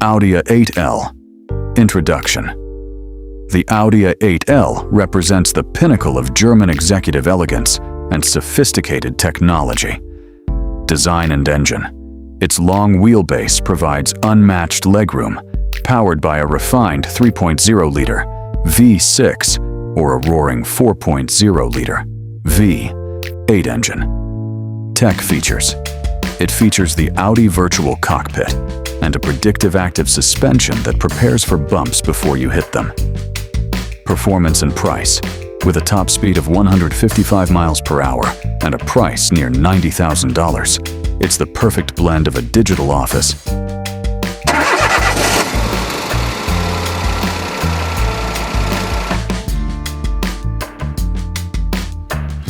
Audi A8L. Introduction. The Audi A8L represents the pinnacle of German executive elegance and sophisticated technology. Design and engine. Its long wheelbase provides unmatched legroom, powered by a refined 3.0-liter V6 or a roaring 4.0-liter V8 engine. Tech features. It features the Audi Virtual Cockpit and a predictive active suspension that prepares for bumps before you hit them. Performance and price. With a top speed of 155 miles per hour and a price near $90,000, it's the perfect blend of a digital office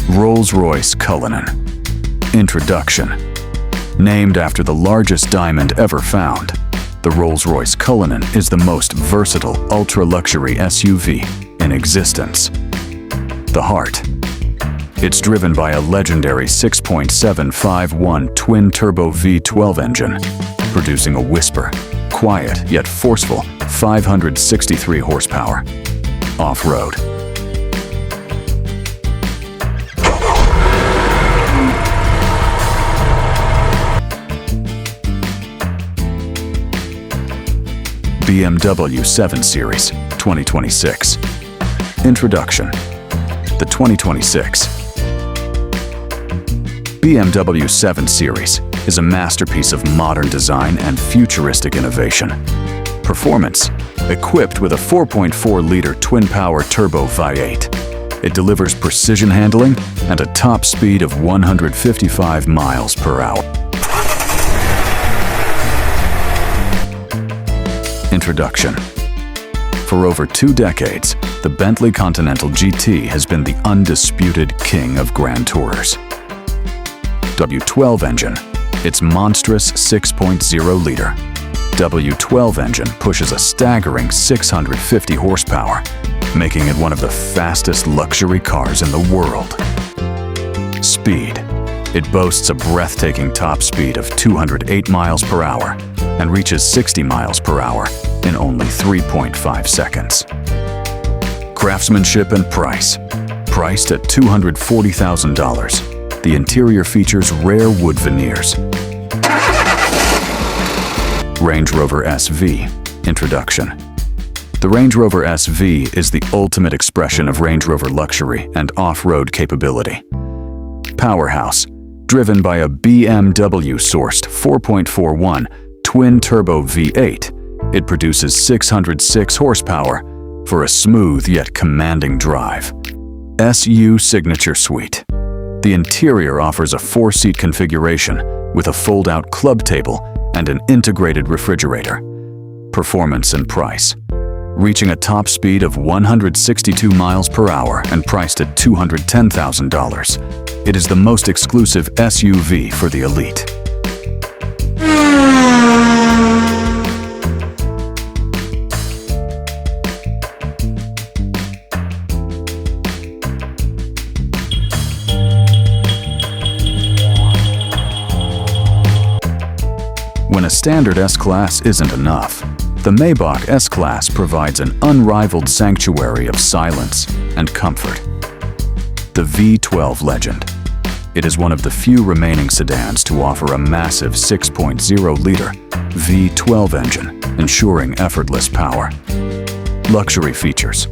Rolls-Royce Cullinan. Introduction. Named after the largest diamond ever found, the Rolls-Royce Cullinan is the most versatile ultra-luxury SUV in existence. The heart. It's driven by a legendary 6.751 twin-turbo V12 engine, producing a whisper, quiet yet forceful 563 horsepower. Off-road. BMW 7 Series 2026. Introduction. The 2026 BMW 7 Series is a masterpiece of modern design and futuristic innovation. Performance. Equipped with a 4.4-liter twin-power turbo V8, it delivers precision handling and a top speed of 155 miles per hour. Introduction. For over 2 decades, the Bentley Continental GT has been the undisputed king of Grand Tourers. W12 engine. Its monstrous 6.0-liter W12 engine pushes a staggering 650 horsepower, making it one of the fastest luxury cars in the world. Speed. It boasts a breathtaking top speed of 208 miles per hour and reaches 60 miles per hour in only 3.5 seconds. Craftsmanship and price. Priced at $240,000, the interior features rare wood veneers. Range Rover SV. Introduction. The Range Rover SV is the ultimate expression of Range Rover luxury and off-road capability. Powerhouse. Driven by a BMW-sourced 4.41 twin-turbo V8, it produces 606 horsepower for a smooth yet commanding drive. SU Signature Suite. The interior offers a 4-seat configuration with a fold-out club table and an integrated refrigerator. Performance and price. Reaching a top speed of 162 miles per hour and priced at $210,000, it is the most exclusive SUV for the elite. When a standard S-Class isn't enough, the Maybach S-Class provides an unrivaled sanctuary of silence and comfort. The V12 Legend. It is one of the few remaining sedans to offer a massive 6.0-liter V12 engine, ensuring effortless power. Luxury features.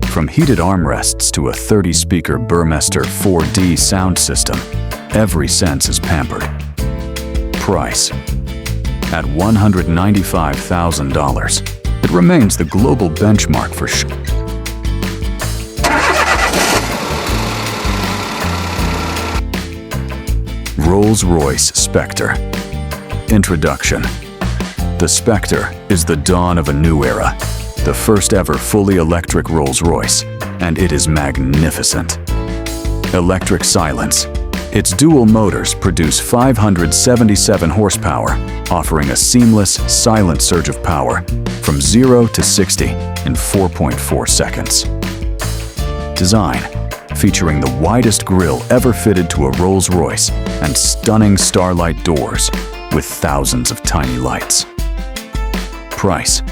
From heated armrests to a 30-speaker Burmester 4D sound system, every sense is pampered. Price. At $195,000, it remains the global benchmark for Rolls-Royce Spectre. Introduction. The Spectre is the dawn of a new era, the first ever fully electric Rolls-Royce, and it is magnificent. Electric silence. Its dual motors produce 577 horsepower, offering a seamless, silent surge of power from 0 to 60 in 4.4 seconds. Design. Featuring the widest grille ever fitted to a Rolls-Royce and stunning starlight doors with thousands of tiny lights. Price,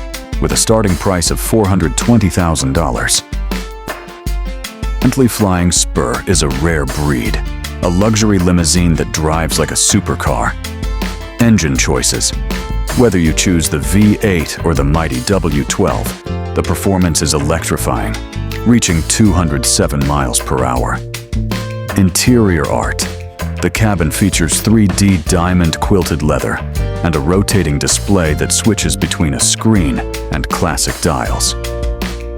with a starting price of $420,000. Bentley Flying Spur is a rare breed, a luxury limousine that drives like a supercar. Engine choices. Whether you choose the V8 or the mighty W12, the performance is electrifying, reaching 207 miles per hour. Interior art. The cabin features 3D diamond quilted leather and a rotating display that switches between a screen and classic dials.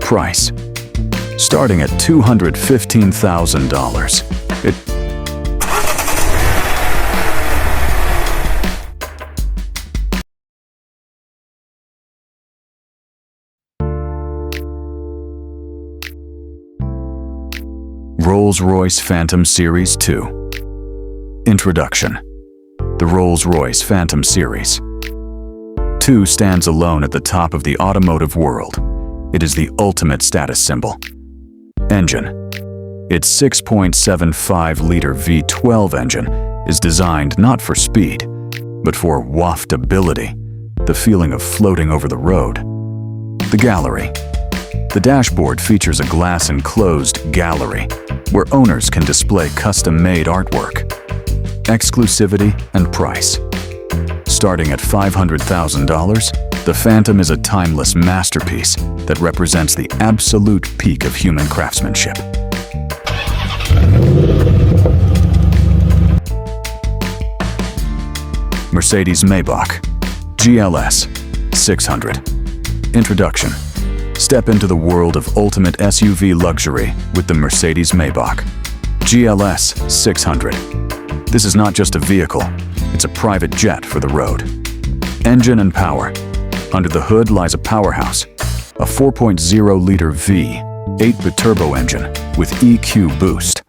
Price. Starting at $215,000. Rolls-Royce Phantom Series 2. Introduction. The Rolls-Royce Phantom Series 2 stands alone at the top of the automotive world. It is the ultimate status symbol. Engine. Its 6.75-liter V12 engine is designed not for speed, but for waftability, the feeling of floating over the road. The gallery. The dashboard features a glass-enclosed gallery where owners can display custom-made artwork. Exclusivity and price. Starting at $500,000, the Phantom is a timeless masterpiece that represents the absolute peak of human craftsmanship. Mercedes-Maybach GLS 600. Introduction. Step into the world of ultimate SUV luxury with the Mercedes-Maybach GLS 600. This is not just a vehicle, it's a private jet for the road. Engine and power. Under the hood lies a powerhouse, a 4.0-liter V8 biturbo engine with EQ boost.